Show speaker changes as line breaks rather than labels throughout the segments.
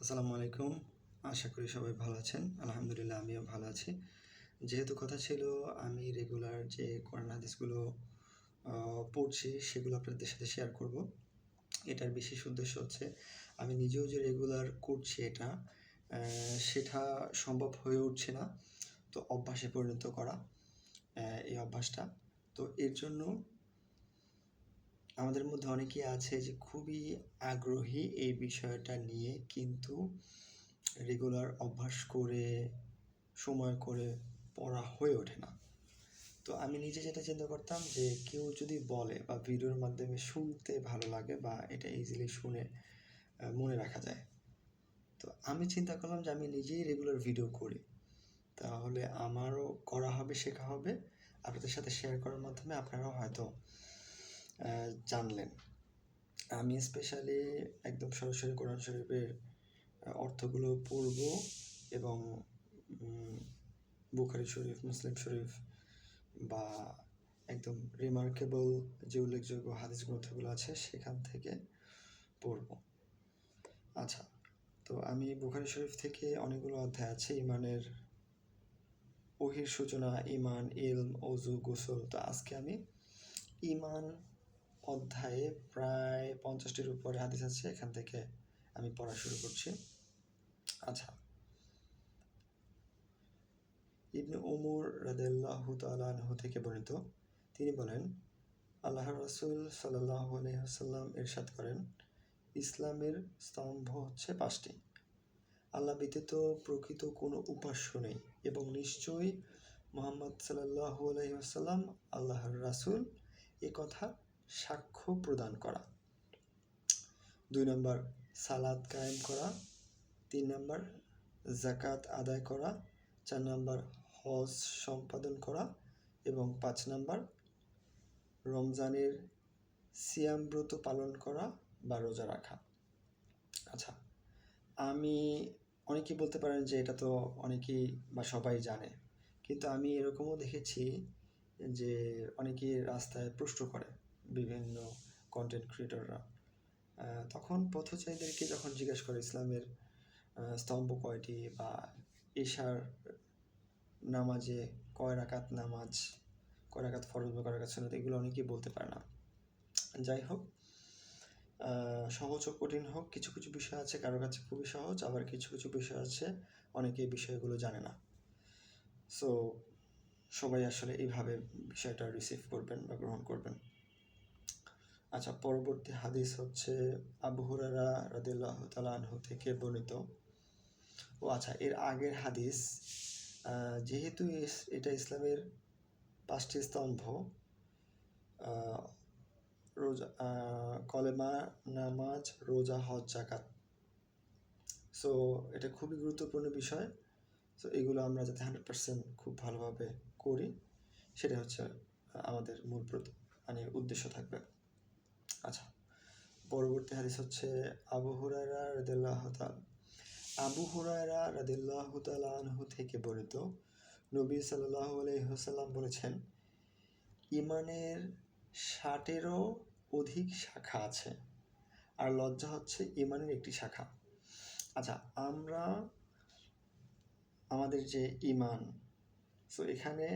আসসালামু আলাইকুম। আশা করি সবাই ভালো আছেন। আলহামদুলিল্লাহ আমিও ভালো আছি। যেহেতু কথা ছিল আমি রেগুলার যে কোরআন হাদিসগুলো পড়ছি সেগুলো আপনাদের সাথে শেয়ার করব। এটার বিশেষ উদ্দেশ্য হচ্ছে আমি নিজেও যে রেগুলার করছি সেটা সম্ভব হয়ে উঠছে না। তো অভ্যাসে পরিণত করা এই অভ্যাসটা। তো এর জন্য আমাদের মধ্যে অনেকেই আছে যে খুবই আগ্রহী এই বিষয়টা নিয়ে, কিন্তু রেগুলার অভ্যাস করে সময় করে পড়া হয়ে ওঠে না। তো আমি নিজে যেটা চিন্তা করতাম যে কেউ যদি বলে বা ভিডিওর মাধ্যমে শুনতে ভালো লাগে বা এটা ইজিলি শুনে মনে রাখা যায়, তো আমি চিন্তা করলাম যে আমি নিজেই রেগুলার ভিডিও করি, তাহলে আমারও করা হবে, শেখা হবে, আপনাদের সাথে শেয়ার করার মাধ্যমে আপনারাও হয়তো জানলেন। আমি স্পেশালি একদম সরাসরি কোরআন শরীফের অর্থগুলো পড়ব এবং বুখারী শরীফ, মুসলিম শরীফ বা একদম রিমার্কেবল যে উল্লেখযোগ্য হাদিস গ্রন্থগুলো আছে সেখান থেকে পড়ব। আচ্ছা, তো আমি বুখারী শরীফ থেকে অনেকগুলো অধ্যায় আছে ইমানের, ওহির সূচনা, ইমান, ইলম, অজু, গোসল। তো আজকে আমি ইমান অধ্যায়ে প্রায় 50টির উপরে হাদিস আছে, এখান থেকে আমি পড়া শুরু করছি। আচ্ছা, ইবনে উমর রাদিয়াল্লাহু তাআলা আনহু থেকে বর্ণিত, তিনি বলেন, আল্লাহর রাসূল সাল্লাল্লাহু আলাইহি ওয়াসাল্লাম ইরশাদ করেন, ইসলামের স্তম্ভ হচ্ছে 5টি। আল্লাহ ব্যতীত প্রকৃত কোনো উপাস্য নেই এবং নিশ্চয়ই মুহাম্মদ সাল্লাল্লাহু আলাইহি ওয়াসাল্লাম আল্লাহর রাসূল, এ কথা সাক্ষ্য প্রদান করা। 2 নম্বর সালাত কায়েম করা। 3 নম্বর যাকাত আদায় করা। 4 নম্বর হজ সম্পাদন করা এবং 5 নম্বর রমজানের সিয়াম ব্রত পালন করা বা রোজা রাখা। আচ্ছা, অনেকেই বলতে পারেন যে এটা তো অনেকেই বা সবাই জানে, কিন্তু আমি এরকমও দেখেছি যে অনেকেই রাস্তায় প্রশ্ন করে, বিভিন্ন কন্টেন্ট ক্রিয়েটররা। তখন পথচারীদেরকে যখন জিজ্ঞেস করে ইসলামের স্তম্ভ কয়টি বা এশার নামাজে কয় রাকাত নামাজ, কয় রাকাত ফরজ বা কয় রাকাত সুন্নাত, এগুলো অনেকেই বলতে পারে না। যাই হোক, সহজ ও কঠিন হোক, কিছু কিছু বিষয় আছে কারোর কাছে খুবই সহজ, আবার কিছু কিছু বিষয় আছে অনেকে এই বিষয়গুলো জানে না। সো সবাই আসলে এইভাবে বিষয়টা রিসিভ করবেন বা গ্রহণ করবেন। আচ্ছা, পরবর্তী হাদিস হচ্ছে আবু হুরায়রা রাদিয়াল্লাহু তাআলা আনহু থেকে বর্ণিত। আচ্ছা, এর আগের হাদিস, যেহেতু এটা ইসলামের 5টি স্তম্ভ, রোজা, কলেমা, নামাজ, রোজা, হজ, যাকাত। সো এটা খুবই গুরুত্বপূর্ণ বিষয়। সো এগুলো আমরা যাতে 100% খুব ভালোভাবে করি, সেটা হচ্ছে আমাদের মূল উদ্দেশ্য থাকবে। আচ্ছা, পরবর্তী হাদিস হচ্ছে আবু হুরায়রা রাদিয়াল্লাহু তাআলা আনহু থেকে বর্ণিত, নবী সাল্লাল্লাহু আলাইহি ওয়াসাল্লাম বলেছেন, ইমানের 60-এরও অধিক শাখা আছে, আর লজ্জা হচ্ছে ইমানের একটি শাখা। আচ্ছা, আমাদের যে ইমান, সো এখানে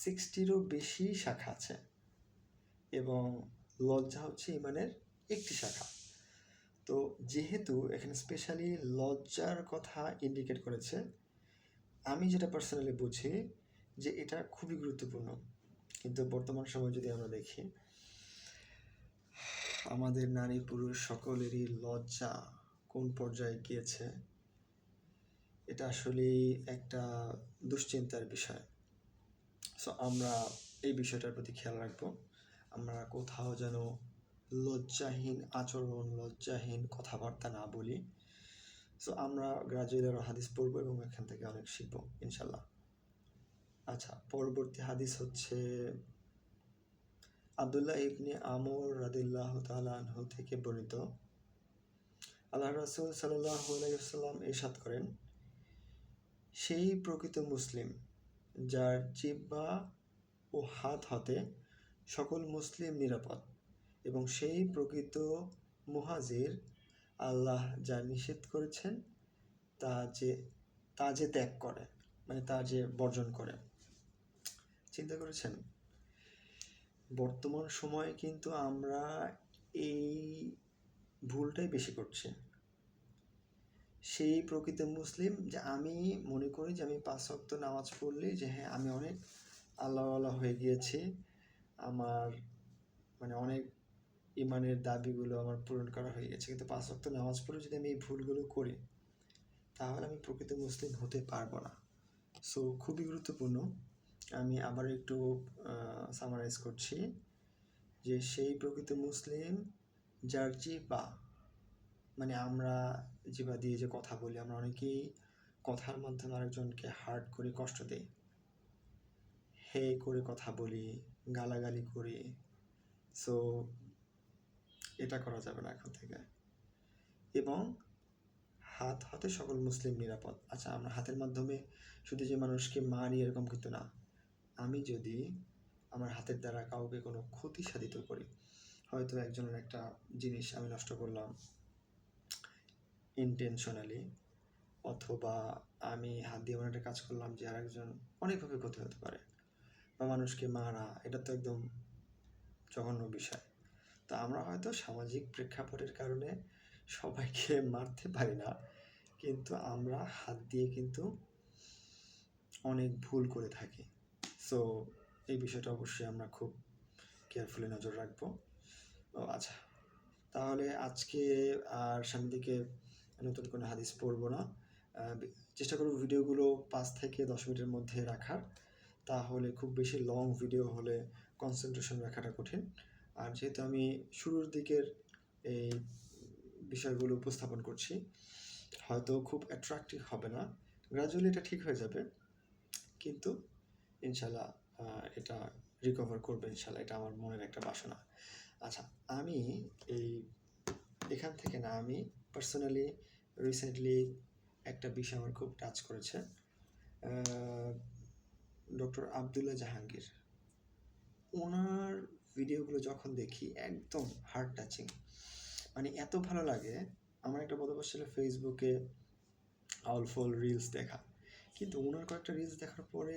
60-রও বেশি শাখা আছে এবং লজ্জা হচ্ছে ইমানের একটি শাখা। তো যেহেতু এখানে স্পেশালি লজ্জার কথা ইন্ডিকেট করেছে, আমি যেটা পার্সোনালি বুঝি যে এটা খুবই গুরুত্বপূর্ণ। কিন্তু বর্তমান সময় যদি আমরা দেখি, আমাদের নারী পুরুষ সকলেরই লজ্জা কোন পর্যায়ে গিয়েছে, এটা আসলেই একটা দুশ্চিন্তার বিষয়। সো আমরা এই বিষয়টার প্রতি খেয়াল রাখবো, আমরা কোথাও যেন লজ্জাহীন আচরণ, লজ্জাহীন কথাবার্তা না বলি। সো আমরা গ্রাজুয়ালি আরও হাদিস পড়বো এবং এখান থেকে অনেক শিখবো ইনশাল্লাহ। আচ্ছা, পরবর্তী হাদিস হচ্ছে আব্দুল্লাহ ইবনে আমর রাদিয়াল্লাহু তাআলা আনহু থেকে বর্ণিত, আল্লাহর রাসূল সাল্লাল্লাহু আলাইহি ওয়াসাল্লাম ইরশাদ করেন, সেই প্রকৃত মুসলিম যার জিহ্বা ও হাত হতে সকল মুসলিম নিরাপদ, এবং সেই প্রকৃত মুহাজির আল্লাহ যা নিষেধ করেছেন তা যে তা যে ত্যাগ করে, মানে তা যে বর্জন করে। চিন্তা করেছেন বর্তমান সময়ে কিন্তু আমরা এই ভুলটাই বেশি করছি। সেই প্রকৃত মুসলিম যে আমি মনে করি যে আমি 5 ওয়াক্ত নামাজ পড়লে যে হ্যাঁ আমি অনেক আল্লাহওয়ালা হয়ে গিয়েছি, আমার মানে অনেক ইমানের দাবিগুলো আমার পূরণ করা হয়ে গেছে, কিন্তু 5 ওয়াক্ত নামাজ পড়ে যদি আমি এই ভুলগুলো করি তাহলে আমি প্রকৃত মুসলিম হতে পারবো না। সো খুবই গুরুত্বপূর্ণ। আমি আবার একটু সামারাইজ করছি যে সেই প্রকৃত মুসলিম যার জিহ্বা, মানে আমরা জিহ্বা দিয়ে যে কথা বলি, আমরা অনেকেই কথার মাধ্যমে আরেকজনকে হার্ট করে কষ্ট দেই, হে করে কথা বলি, গালাগালি করি। সো এটা করা যাবে না এখন থেকে। এবং হাত হতে সকল মুসলিম নিরাপদ। আচ্ছা, আমরা হাতের মাধ্যমে শুধু যে মানুষকে মারি এরকম কিন্তু না। আমি যদি আমার হাতের দ্বারা কাউকে কোনো ক্ষতি সাধিত করি, হয়তো একজনের একটা জিনিস আমি নষ্ট করলাম ইন্টেনশনালি, অথবা আমি হাত দিয়ে এমন একটা কাজ করলাম যে আরেকজন অনেকভাবে ক্ষতি হতে পারে, বা মানুষকে মারা, এটা তো একদম জঘন্য বিষয়। তো আমরা হয়তো সামাজিক প্রেক্ষাপটের কারণে সবাইকে মারতে পারি না, কিন্তু আমরা হাত দিয়ে কিন্তু অনেক ভুল করে থাকি। সো এই বিষয়টা অবশ্যই আমরা খুব কেয়ারফুলি নজর রাখবো। ও আচ্ছা, তাহলে আজকে আর সামনের দিকে নতুন কোনো হাদিস পড়বো না। চেষ্টা করবো ভিডিওগুলো 5 থেকে 10 মিনিটের মধ্যে রাখার, তাহলে খুব বেশি লং ভিডিও হলে কনসেন্ট্রেশন রাখাটা কঠিন। আর যেহেতু আমি শুরুর দিকের এই বিষয়গুলো উপস্থাপন করছি, হয়তো খুব অ্যাট্রাকটিভ হবে না, গ্রাজুয়ালি এটা ঠিক হয়ে যাবে, কিন্তু ইনশাল্লাহ এটা রিকভার করবে ইনশাল্লাহ, এটা আমার মনের একটা বাসনা। আচ্ছা, আমি এখান থেকে না, আমি পার্সোনালি রিসেন্টলি একটা বিষয় আমার খুব টাচ করেছে। ডক্টর আবদুল্লাহ জাহাঙ্গীর, ওনার ভিডিওগুলো যখন দেখি একদম হার্ট টাচিং, মানে এত ভালো লাগে। আমার একটা বদভ্যাস ছিল ফেসবুকে আউলফল রিলস দেখা, কিন্তু ওনার কয়েকটা রিলস দেখার পরে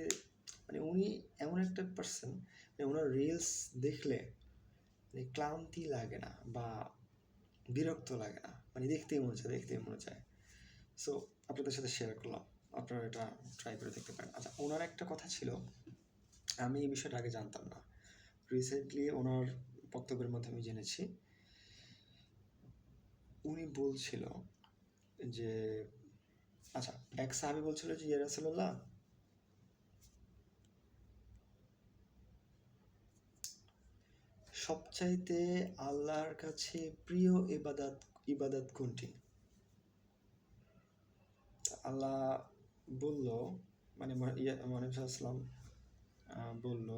মানে উনি এমন একটা পার্সন, ওনার রিলস দেখলে মানে ক্লান্তি লাগে না বা বিরক্ত লাগে না, মানে দেখতেই মনে চায়। সো আপনাদের সাথে শেয়ার করলাম, আপনারা এটা ট্রাই করে দেখতে পারেন। আচ্ছা, ওনার একটা কথা ছিল, আমি এই বিষয়টা আগে জানতাম না, রিসেন্টলি ওনার বক্তব্যের মধ্যে আমি জেনেছি। উনি বলছিল যে, আচ্ছা, এক সাহাবী বলছিল যে ইয়া রাসূলুল্লাহ, সবচাইতে আল্লাহর কাছে প্রিয় ইবাদত কোনটি? আল্লাহ বলল, মানে মুহাম্মদ সাল্লাল্লাহু বলল,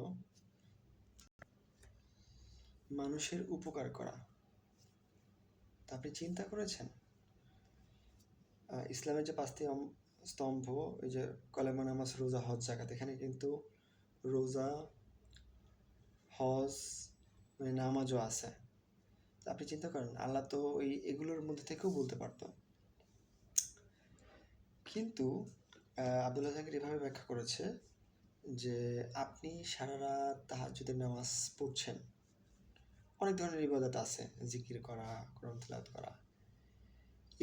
মানুষের উপকার করা। তা আপনি চিন্তা করেছেন ইসলামের যে 5টি স্তম্ভ, ওই যে কলেমা, নামাজ, রোজা, হজ, যাকাত, এখানে কিন্তু রোজা, হজ, মানে নামাজও আছে। তা আপনি চিন্তা করেন, আল্লাহ তো এগুলোর মধ্যে থেকেও বলতে পারতো, কিন্তু আব্দুল্লাহ জাহাঙ্গীর এভাবে ব্যাখ্যা করেছে যে আপনি সারা রাত তাহাজ্জুদের নামাজ পড়ছেন, অনেক ধরনের ইবাদত আছে, জিকির করা, কোরআন তিলাওয়াত করা,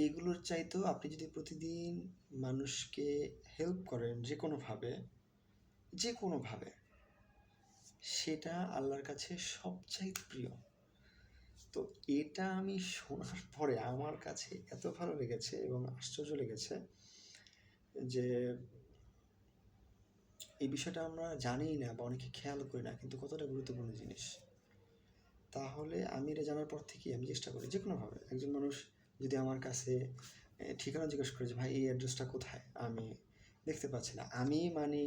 এগুলোর চাইতেও আপনি যদি প্রতিদিন মানুষকে হেল্প করেন যে কোনোভাবে, সেটা আল্লাহর কাছে সবচাইতে প্রিয়। তো এটা আমি শোনার পরে আমার কাছে এত ভালো লেগেছে এবং আশ্চর্য লেগেছে যে এই বিষয়টা আমরা জানিই না বা অনেকে খেয়াল করি না, কিন্তু কতটা গুরুত্বপূর্ণ জিনিস। তাহলে আমি এটা জানার পর থেকে আমি চেষ্টা করি যে কোনোভাবে, একজন মানুষ যদি আমার কাছে ঠিকানা জিজ্ঞেস করে যে ভাই এই অ্যাড্রেসটা কোথায়, আমি দেখতে পাচ্ছি না, আমি মানে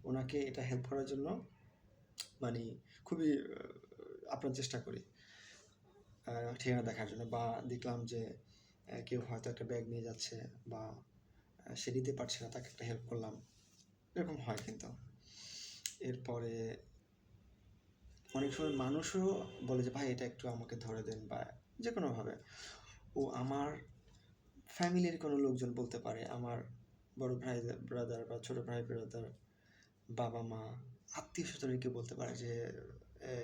ওনাকে এটা হেল্প করার জন্য মানে খুবই আপনার চেষ্টা করি ঠিকানা দেখার জন্য। বা দেখলাম যে কেউ হয়তো একটা ব্যাগ নিয়ে যাচ্ছে বা সে নিতে পারছে না, তাকে একটা হেল্প করলাম, এরকম হয়। কিন্তু এরপরে অনেক সময় মানুষও বলে যে ভাই এটা একটু আমাকে ধরে দেন, বা যে কোনোভাবে। ও আমার ফ্যামিলির কোনো লোকজন বলতে পারে, আমার বড় ভাই ব্রাদার বা ছোট ভাই ব্রাদার, বাবা মা, আত্মীয় স্বজনকে বলতে পারে যে এ,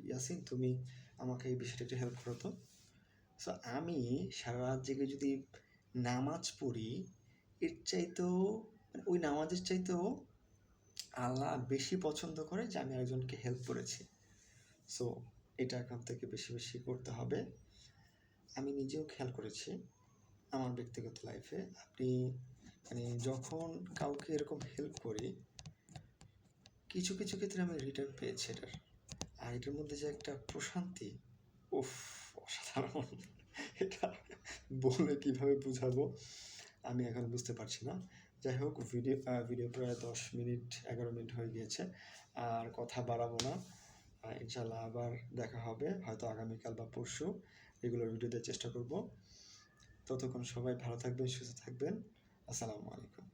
ইয়াসিন তুমি আমাকে এই বিষয়টা একটু হেল্প করো তো। সো আমি সারা রাত জেগে যদি নামাজ পড়ি, এর চাইতেও মানে ওই নামাজের চাইতেও আল্লাহ বেশি পছন্দ করে যে আমি একজনকে হেল্প করেছি। সো এটা এখন থেকে বেশি বেশি করতে হবে। আমি নিজেও খেয়াল করেছি আমার ব্যক্তিগত লাইফে, আপনি মানে যখন কাউকে এরকম হেল্প করি, কিছু কিছু ক্ষেত্রে আমি রিটার্ন পেয়েছি এটার। আর এটার মধ্যে যে একটা প্রশান্তি, উফ, অসাধারণ। এটা বলে কিভাবে বুঝাবো আমি এখন বুঝতে পারছি না। যাই হোক, ভিডিও প্রায় 10 মিনিট 11 মিনিট হয়ে গিয়েছে, আর কথা বাড়াবো না। ইনশাল্লাহ আবার দেখা হবে হয়তো আগামীকাল বা পরশু, রেগুলার ভিডিও দেওয়ার চেষ্টা করব। ততক্ষণ সবাই ভালো থাকবেন, সুস্থ থাকবেন। আসসালামু আলাইকুম।